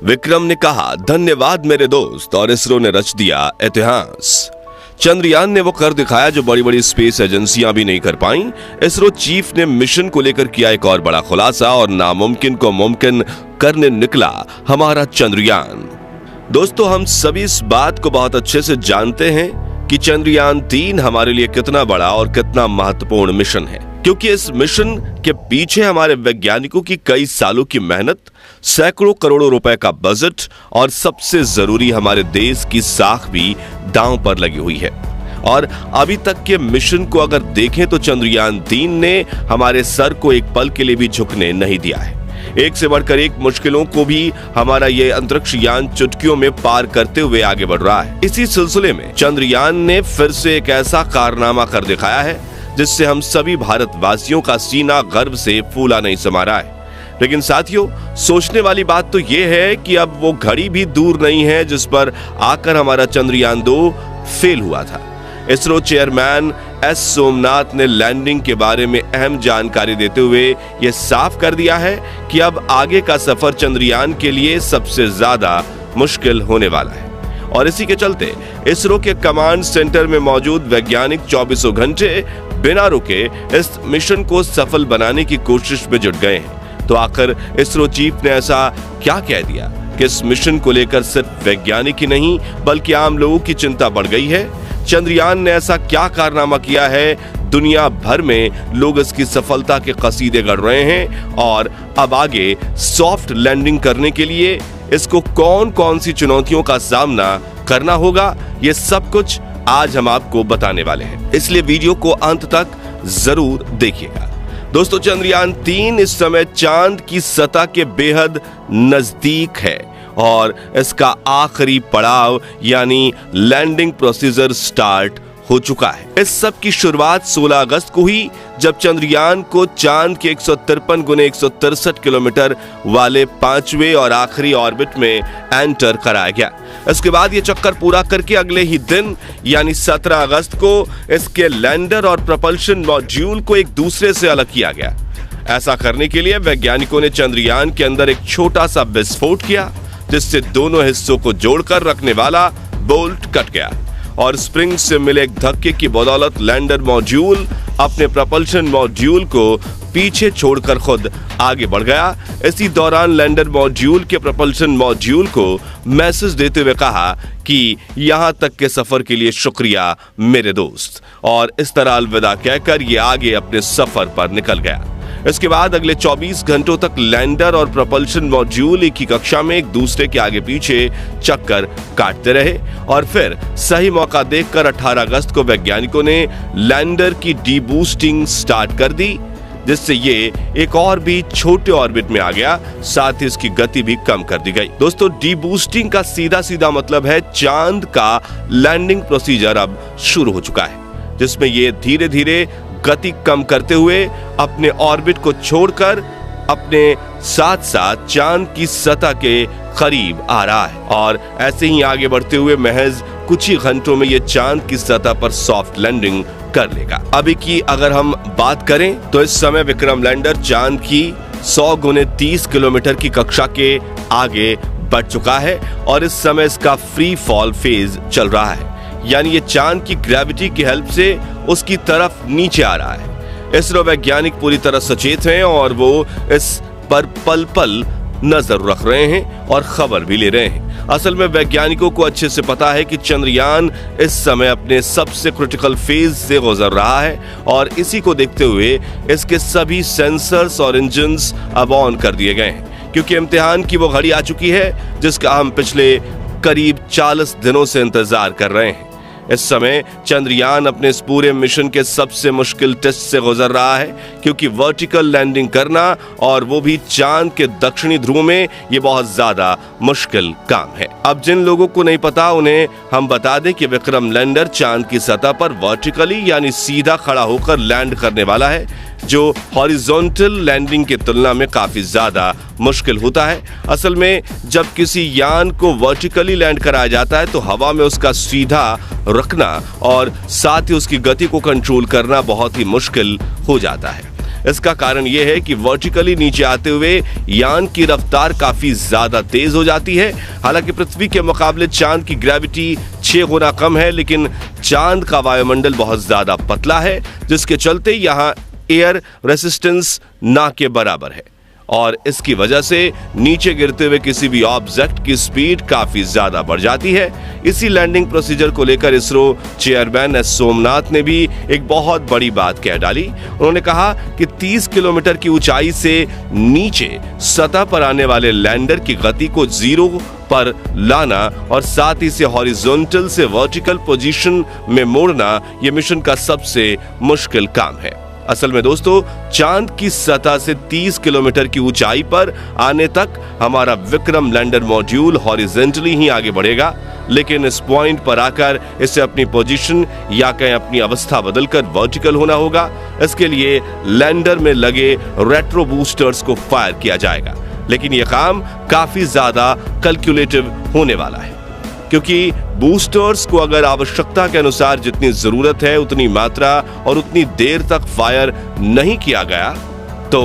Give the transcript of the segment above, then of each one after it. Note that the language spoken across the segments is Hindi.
विक्रम ने कहा, धन्यवाद मेरे दोस्त, और इसरो ने रच दिया इतिहास। चंद्रयान ने वो कर दिखाया जो बड़ी बड़ी स्पेस एजेंसियां भी नहीं कर पाईं। इसरो चीफ ने मिशन को लेकर किया एक और बड़ा खुलासा और नामुमकिन को मुमकिन करने निकला हमारा चंद्रयान। दोस्तों, हम सभी इस बात को बहुत अच्छे से जानते हैं कि चंद्रयान 3 हमारे लिए कितना बड़ा और कितना महत्वपूर्ण मिशन है, क्योंकि इस मिशन के पीछे हमारे वैज्ञानिकों की कई सालों की मेहनत, सैकड़ों करोड़ों रुपए का बजट और सबसे जरूरी हमारे देश की साख भी दांव पर लगी हुई है। और अभी तक के मिशन को अगर देखें तो चंद्रयान 3 ने हमारे सर को एक पल के लिए भी झुकने नहीं दिया है। एक से बढ़कर एक मुश्किलों को भी हमारा ये अंतरिक्ष यान चुटकियों में पार करते हुए आगे बढ़ रहा है। इसी सिलसिले में चंद्रयान ने फिर से एक ऐसा कारनामा कर दिखाया है जिससे हम सभी भारतवासियों का सीना गर्व से फूला नहीं समा रहा है। लेकिन साथियों, सोचने वाली बात तो ये है कि अब वो घड़ी भी दूर नहीं है जिस पर आकर हमारा चंद्रयान 2 फेल हुआ था। इसरो चेयरमैन एस सोमनाथ ने लैंडिंग के बारे में अहम जानकारी देते हुए ये साफ कर दिया है कि अब आगे का सफर चंद्रयान के लिए सबसे ज्यादा मुश्किल होने वाला है। और इसी के चलते इसरो के कमांड सेंटर में मौजूद वैज्ञानिक 24 घंटे बिना रुके इस मिशन को सफल बनाने की कोशिश में जुट गए हैं। तो आखिर इसरो चीफ ने ऐसा क्या कह दिया कि इस मिशन को लेकर सिर्फ वैज्ञानिक ही नहीं बल्कि आम लोगों की चिंता बढ़ गई है? चंद्रयान ने ऐसा क्या कारनामा किया है, दुनिया भर में लोग इसकी सफलता के कसीदे गढ़ रहे हैं, और अब आगे सॉफ्ट लैंडिंग करने के लिए इसको कौन कौन सी चुनौतियों का सामना करना होगा, ये सब कुछ आज हम आपको बताने वाले हैं। इसलिए वीडियो को अंत तक जरूर देखिएगा। दोस्तों, चंद्रयान 3 इस समय चांद की सतह के बेहद नजदीक है और इसका आखिरी पड़ाव यानी लैंडिंग प्रोसीजर स्टार्ट हो चुका है। इस सब की शुरुआत 16 अगस्त को हुई जब चंद्रयान को चांद के 153 गुने 163 किलोमीटर वाले 5वें और आखिरी ऑर्बिट में एंटर कराया गया। इसके बाद ये चक्कर पूरा करके अगले ही दिन यानी 17 अगस्त को इसके लैंडर और propulsion मॉड्यूल को एक दूसरे से अलग किया गया। ऐसा करने के लिए वैज्ञानिकों ने चंद्रयान के अंदर एक छोटा सा विस्फोट किया जिससे दोनों हिस्सों को जोड़कर रखने वाला बोल्ट कट गया और स्प्रिंग से मिले एक धक्के की बदौलत लैंडर मॉड्यूल अपने propulsion मॉड्यूल को पीछे छोड़कर खुद आगे बढ़ गया। इसी दौरान लैंडर मॉड्यूल के propulsion मॉड्यूल को मैसेज देते हुए कहा कि यहां तक के सफर के लिए शुक्रिया मेरे दोस्त, और इस तरह अलविदा कहकर ये आगे अपने सफर पर निकल गया। इसके बाद अगले 24 घंटों तक लैंडर और propulsion मॉड्यूल एक ही कक्षा में एक दूसरे के आगे पीछे चक्कर काटते रहे और फिर सही मौका देखकर 18 अगस्त को वैज्ञानिकों ने लैंडर की डीबूस्टिंग स्टार्ट कर दी, जिससे ये एक और भी छोटे ऑर्बिट में आ गया, साथ ही इसकी गति भी कम कर दी गई। दोस्तों, डीबूस्टिंग का सीधा सीधा मतलब है चांद का लैंडिंग प्रोसीजर अब शुरू हो चुका है, जिसमें ये धीरे धीरे गति कम करते हुए अपने ऑर्बिट को छोड़कर अपने साथ साथ चांद की सतह के करीब आ रहा है और ऐसे ही आगे बढ़ते हुए महज कुछ ही घंटों में ये चांद की सतह पर सॉफ्ट लैंडिंग कर लेगा। अभी की अगर हम बात करें तो इस समय विक्रम लैंडर चांद की 100 गुने 30 किलोमीटर की कक्षा के आगे बढ़ चुका है और इस समय इसका फ्री फॉल फेज चल रहा है, यानी ये चांद की ग्रेविटी की हेल्प से उसकी तरफ नीचे आ रहा है। इसरो वैज्ञानिक पूरी तरह सचेत हैं और वो इस पर पल पल नजर रख रहे हैं और खबर भी ले रहे हैं। असल में वैज्ञानिकों को अच्छे से पता है कि चंद्रयान इस समय अपने सबसे क्रिटिकल फेज से गुजर रहा है और इसी को देखते हुए इसके सभी सेंसर्स और इंजन्स अब ऑन कर दिए गए हैं, क्योंकि इम्तिहान की वो घड़ी आ चुकी है जिसका हम पिछले करीब 40 दिनों से इंतजार कर रहे हैं। इस समय चंद्रयान अपने इस पूरे मिशन के सबसे मुश्किल टेस्ट से गुजर रहा है, क्योंकि वर्टिकल लैंडिंग करना और वो भी चांद के दक्षिणी ध्रुव में ये बहुत ज्यादा मुश्किल काम है। अब जिन लोगों को नहीं पता उन्हें हम बता दें कि विक्रम लैंडर चांद की सतह पर वर्टिकली यानी सीधा खड़ा होकर लैंड करने वाला है, जो हॉरिजॉन्टल लैंडिंग की तुलना में काफी ज्यादा मुश्किल होता है। असल में जब किसी यान को वर्टिकली लैंड कराया जाता है तो हवा में उसका सीधा रखना और साथ ही उसकी गति को कंट्रोल करना बहुत ही मुश्किल हो जाता है। इसका कारण यह है कि वर्टिकली नीचे आते हुए यान की रफ्तार काफी ज्यादा तेज हो जाती है। हालांकि पृथ्वी के मुकाबले चांद की ग्रेविटी 6 गुना कम है, लेकिन चांद का वायुमंडल बहुत ज्यादा पतला है, जिसके चलते यहां एयर रेसिस्टेंस ना के बराबर है और इसकी वजह से नीचे गिरते हुए किसी भी ऑब्जेक्ट की स्पीड काफी ज्यादा बढ़ जाती है। इसी लैंडिंग प्रोसीजर को लेकर इसरो चेयरमैन एस सोमनाथ ने भी एक बहुत बड़ी बात कह डाली। उन्होंने कहा कि 30 किलोमीटर की ऊंचाई से नीचे सतह पर आने वाले लैंडर की गति को 0 पर लाना और साथ ही से हॉरिजॉन्टल से वर्टिकल पोजीशन में मोड़ना यह मिशन का सबसे मुश्किल काम है। असल में दोस्तों, चांद की सतह से 30 किलोमीटर की ऊंचाई पर आने तक हमारा विक्रम लैंडर मॉड्यूल हॉरिजॉन्टली ही आगे बढ़ेगा, लेकिन इस पॉइंट पर आकर इसे अपनी पोजीशन या कहीं अपनी अवस्था बदलकर वर्टिकल होना होगा। इसके लिए लैंडर में लगे रेट्रो बूस्टर्स को फायर किया जाएगा, लेकिन यह काम काफी ज्यादा कैलकुलेटिव होने वाला है, क्योंकि बूस्टर्स को अगर आवश्यकता के अनुसार जितनी जरूरत है उतनी मात्रा और उतनी देर तक फायर नहीं किया गया तो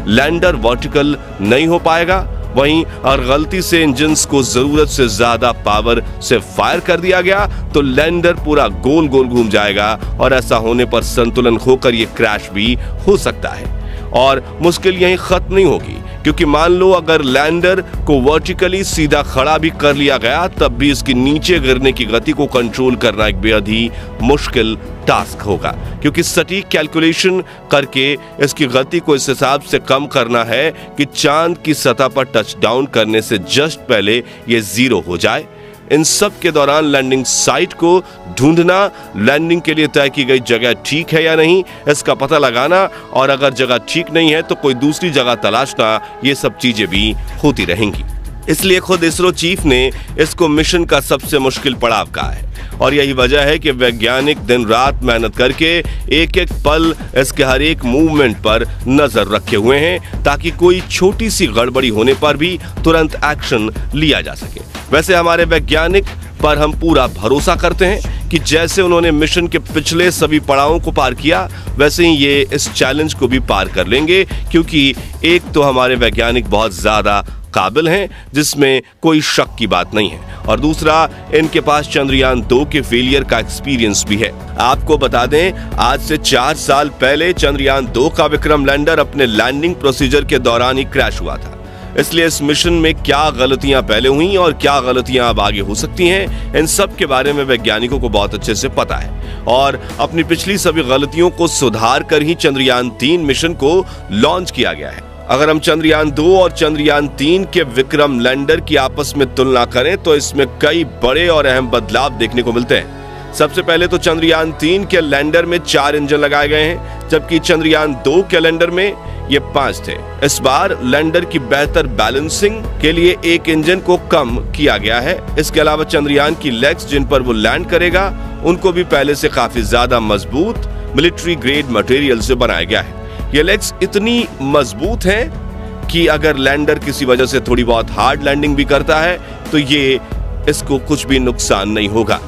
लैंडर वर्टिकल नहीं हो पाएगा। वहीं अगर गलती से इंजन्स को जरूरत से ज्यादा पावर से फायर कर दिया गया तो लैंडर पूरा गोल गोल घूम जाएगा और ऐसा होने पर संतुलन खोकर यह क्रैश भी हो सकता है। और मुश्किल यहीं खत्म नहीं होगी, क्योंकि मान लो अगर लैंडर को वर्टिकली सीधा खड़ा भी कर लिया गया तब भी इसकी नीचे गिरने की गति को कंट्रोल करना एक बेहद ही मुश्किल टास्क होगा, क्योंकि सटीक कैलकुलेशन करके इसकी गति को इस हिसाब से कम करना है कि चांद की सतह पर टच डाउन करने से जस्ट पहले ये 0 हो जाए। इन सब के दौरान लैंडिंग साइट को ढूंढना, लैंडिंग के लिए तय की गई जगह ठीक है या नहीं इसका पता लगाना, और अगर जगह ठीक नहीं है तो कोई दूसरी जगह तलाशना, ये सब चीजें भी होती रहेंगी। इसलिए खुद इसरो चीफ ने इसको मिशन का सबसे मुश्किल पड़ाव कहा है और यही वजह है कि वैज्ञानिक दिन रात मेहनत करके एक एक पल इसके हर एक मूवमेंट पर नजर रखे हुए हैं, ताकि कोई छोटी सी गड़बड़ी होने पर भी तुरंत एक्शन लिया जा सके। वैसे हमारे वैज्ञानिक पर हम पूरा भरोसा करते हैं कि जैसे उन्होंने मिशन के पिछले सभी पड़ावों को पार किया, वैसे ही ये इस चैलेंज को भी पार कर लेंगे, क्योंकि एक तो हमारे वैज्ञानिक बहुत ज्यादा काबिल हैं, जिसमें कोई शक की बात नहीं है, और दूसरा इनके पास चंद्रयान 2 के फेलियर का एक्सपीरियंस भी है। आपको बता दें, आज से 4 साल पहले चंद्रयान 2 का विक्रम लैंडर अपने लैंडिंग प्रोसीजर के दौरान ही क्रैश हुआ था। इसलिए इस मिशन में क्या गलतियां पहले हुई और क्या गलतियां अब आगे हो सकती हैं, इन सब के बारे में वैज्ञानिकों को बहुत अच्छे से पता है और अपनी पिछली सभी गलतियों को सुधार कर ही चंद्रयान 3 मिशन को लॉन्च किया गया है। अगर हम चंद्रयान 2 और चंद्रयान 3 के विक्रम लैंडर की आपस में तुलना करें तो इसमें कई बड़े और अहम बदलाव देखने को मिलते हैं। सबसे पहले तो चंद्रयान 3 के लैंडर में 4 इंजन लगाए गए हैं, जबकि चंद्रयान 2 के लैंडर में ये 5 थे। इस बार लैंडर की बेहतर बैलेंसिंग के लिए एक इंजन को कम किया गया है। इसके अलावा चंद्रयान की लेग्स जिन पर वो लैंड करेगा उनको भी पहले से काफी ज्यादा मजबूत मिलिट्री ग्रेड मटेरियल से बनाया गया है। ये लेग्स इतनी मजबूत हैं कि अगर लैंडर किसी वजह से थोड़ी बहुत हार्ड लैंडिंग भी करता है तो ये इसको कुछ भी नुकसान नहीं होगा।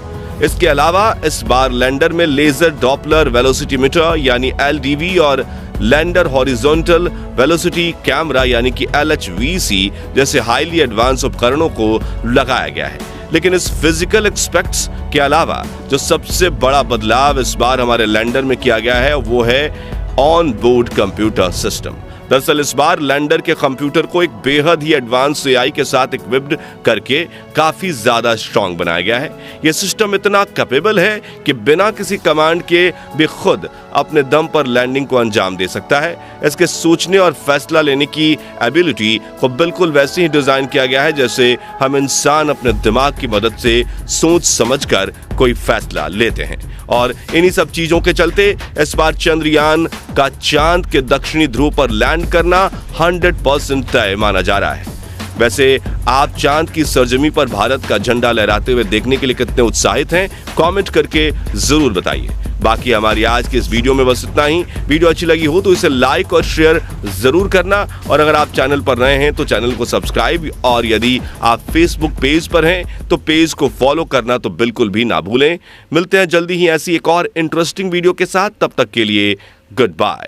इसके अलावा इस बार लैंडर में लेजर डॉपलर वेलोसिटी मीटर यानी LDV और लैंडर हॉरिजॉन्टल वेलोसिटी कैमरा यानी कि LHVC जैसे हाईली एडवांस उपकरणों को लगाया गया है। लेकिन इस फिजिकल एस्पेक्ट्स के अलावा जो सबसे बड़ा बदलाव इस बार हमारे लैंडर में किया गया है वो है ऑन बोर्ड कंप्यूटर सिस्टम। दरअसल इस बार लैंडर के कंप्यूटर को एक बेहद ही एडवांस AI के साथ इक्विप्ड करके काफी ज्यादा स्ट्रांग बनाया गया है। यह सिस्टम इतना कैपेबल है कि बिना किसी कमांड के भी खुद अपने दम पर लैंडिंग को अंजाम दे सकता है। इसके सोचने और फैसला लेने की एबिलिटी को बिल्कुल वैसे ही डिजाइन किया गया है जैसे हम इंसान अपने दिमाग की मदद से सोच समझकर कोई फैसला लेते हैं। और इन्हीं सब चीजों के चलते इस बार चंद्रयान का चांद के दक्षिणी ध्रुव पर लैंड करना 100% तय माना जा रहा है। वैसे आप चांद की सरजमी पर भारत का झंडा लहराते हुए देखने के लिए कितने उत्साहित हैं, कमेंट करके जरूर बताइए। बाकी हमारी आज की इस वीडियो में बस इतना ही। वीडियो अच्छी लगी हो तो इसे लाइक और शेयर जरूर करना, और अगर आप चैनल पर नए हैं तो चैनल को सब्सक्राइब, और यदि आप फेसबुक पेज पर हैं तो पेज को फॉलो करना तो बिल्कुल भी ना भूलें। मिलते हैं जल्दी ही ऐसी एक और इंटरेस्टिंग वीडियो के साथ, तब तक के लिए गुड बाय।